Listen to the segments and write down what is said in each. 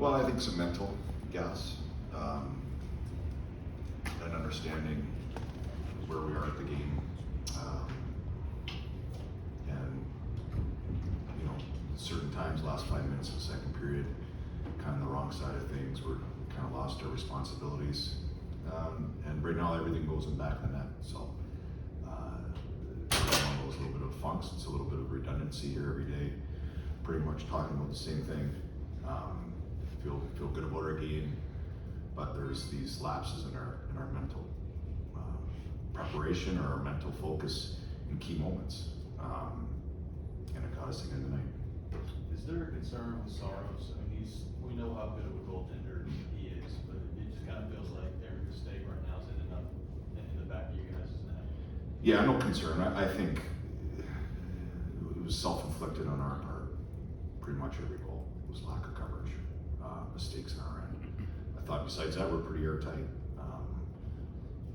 Well, I think some mental gas, and understanding where we are at the game, and you know, certain times, last 5 minutes of the second period, kind of the wrong side of things. We're kind of lost our responsibilities, and right now everything goes in back of the net. So one of those little bit of funks. It's a little bit of redundancy here every day, pretty much talking about the same thing. Feel good about our game, but there's these lapses in our mental preparation or our mental focus in key moments, and it got us again tonight. Is there a concern with Saros? I mean, we know how good of a goaltender he is, but it just kind of feels like every mistake right now is ending up in the back of you guys' net. Yeah, no concern. I think it was self-inflicted on our part. Pretty much every goal was lack of coverage, mistakes on our end. I thought besides that we're pretty airtight.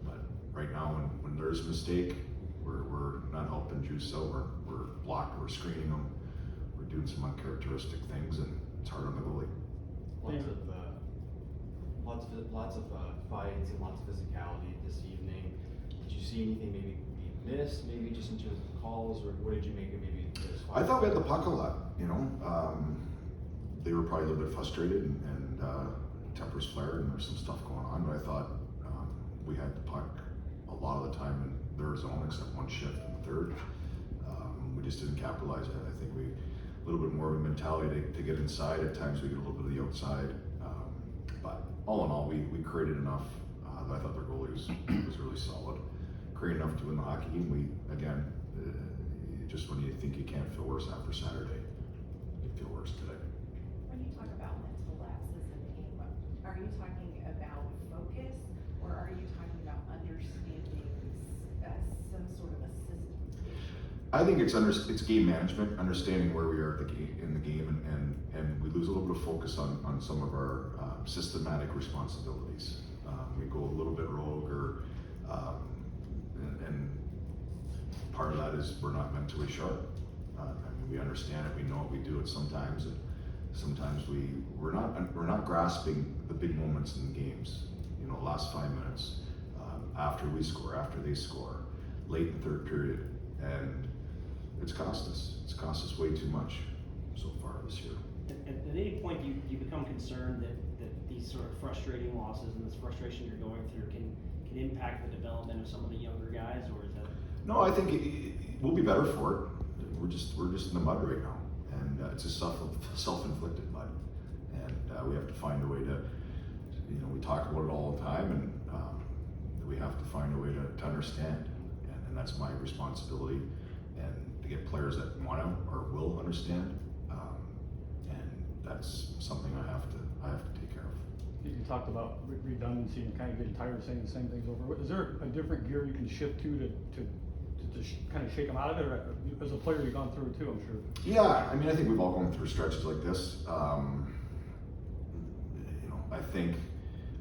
But right now, when there's a mistake, we're not helping juice out. We're blocking, we're screening them, we're doing some uncharacteristic things, and it's hard on the goalie. Lots of fights and lots of physicality this evening. Did you see anything maybe be missed, maybe just in terms of calls, or what did you make of maybe this fight? I thought we had the puck a lot, you know. They were probably a little bit frustrated, and tempers flared, and there's some stuff going on, but I thought we had the puck a lot of the time in their zone, except one shift in the third. We just didn't capitalize on it. I think we a little bit more of a mentality to get inside. At times we get a little bit of the outside, but all in all, we created enough. I thought their goalie was really solid. Created enough to win the hockey game. We again, just when you think you can't feel worse after Saturday, you feel worse today. When you talk about mental lapses in the game, are you talking about focus, or are you talking about understanding some sort of a system issue? I think it's game management, understanding where we are in the game, and we lose a little bit of focus on some of our systematic responsibilities. We go a little bit rogue, or and part of that is we're not mentally sharp. I mean, we understand it, we know it, we do it sometimes, and sometimes we're not grasping the big moments in the games. You know, last 5 minutes, after we score, after they score, late in the third period, and it's cost us. It's cost us way too much so far this year. At any point, you become concerned that these sort of frustrating losses and this frustration you're going through can impact the development of some of the younger guys, or is that? No, I think we'll be better for it. We're just in the mud right now, and it's a self-inflicted mud, and we have to find a way to, you know, we talk about it all the time, and we have to find a way to understand, and that's my responsibility, and to get players that want to or will understand, and that's something I have to take care of. You talked about redundancy and kind of getting tired of saying the same things over. Is there a different gear you can shift to kind of shake them out of it? Or as a player, you've gone through it too, I'm sure. Yeah, I mean, I think we've all gone through stretches like this. You know, I think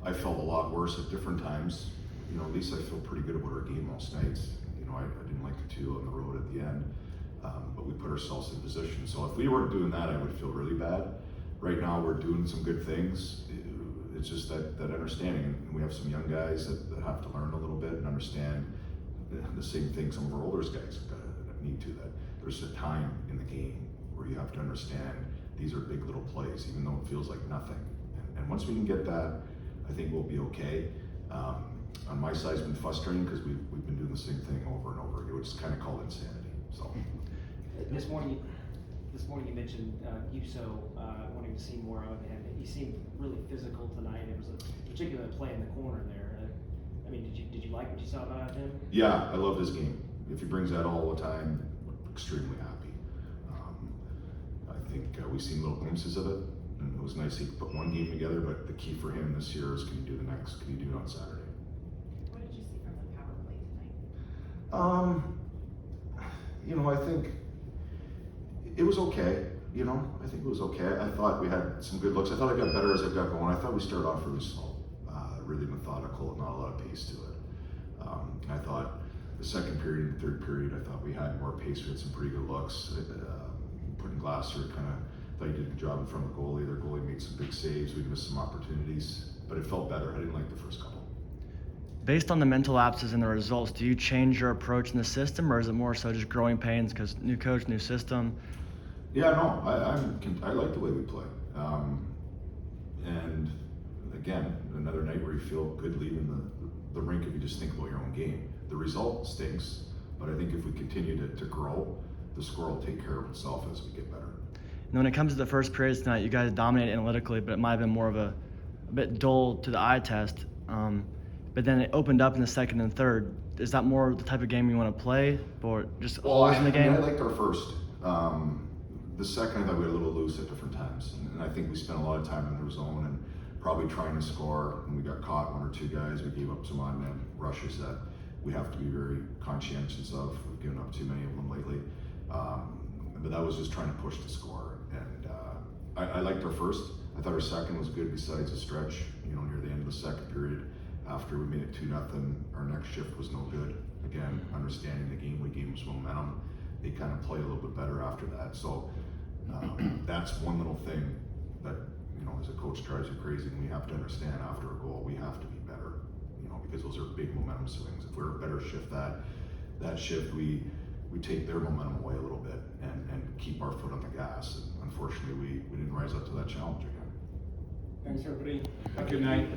I felt a lot worse at different times. You know, at least I feel pretty good about our game most nights. You know, I didn't like the 2 on the road at the end, but we put ourselves in position. So if we weren't doing that, I would feel really bad. Right now, we're doing some good things. It's just that understanding, and we have some young guys that have to learn a little bit and understand the same thing some of our older guys that need to. That there's a time in the game where you have to understand these are big little plays, even though it feels like nothing. And once we can get that, I think we'll be okay. On my side, it's been frustrating because we've been doing the same thing over and over again, which is kind of called insanity. So This morning you mentioned Yuso wanting to see more of him. He seemed really physical tonight. It was a particular play in the corner there. I mean, did you like what you saw about him? yeah, I love his game. If he brings that all the time, we're extremely happy. I think we've seen little glimpses of it, and it was nice he put one game together, but the key for him this year is can he do the next? Can he do it on Saturday? What did you see from the power play tonight? You know, I think it was okay. You know, I think it was okay. I thought we had some good looks. I thought I got better as I got going. I thought we started off really slow, really methodical, not a lot of pace to it. I thought the second period and third period, I thought we had more pace. We had some pretty good looks. Putting Glasser kind of thought he did a good job in front of the goalie. Their goalie made some big saves. We missed some opportunities, but it felt better. I didn't like the first couple. Based on the mental lapses and the results, do you change your approach in the system, or is it more so just growing pains because new coach, new system? Yeah, no, I like the way we play. And again, another night where you feel good leaving the rink if you just think about your own game. The result stinks, but I think if we continue to grow, the score will take care of itself as we get better. And when it comes to the first periods tonight, you guys dominated analytically, but it might have been more of a bit dull to the eye test. But then it opened up in the second and third. Is that more the type of game you want to play, or just always in the game? I liked our first. The second, I thought we were a little loose at different times, and I think we spent a lot of time in their zone and probably trying to score. And we got caught, one or two guys. We gave up some on-net rushes that we have to be very conscientious of. We've given up too many of them lately. But that was just trying to push the score. And I liked our first. I thought our second was good besides the stretch, near the end of the second period. After we made it 2-0, our next shift was no good. Again, understanding the game, we gave them some momentum. They kind of played a little bit better after that. So that's one little thing that, as a coach drives you crazy, and we have to understand after a goal, we have to be better, because those are big momentum swings. If we're a better shift that shift, we take their momentum away a little bit and keep our foot on the gas. And unfortunately, we didn't rise up to that challenge again. Thanks, everybody. Have a good night.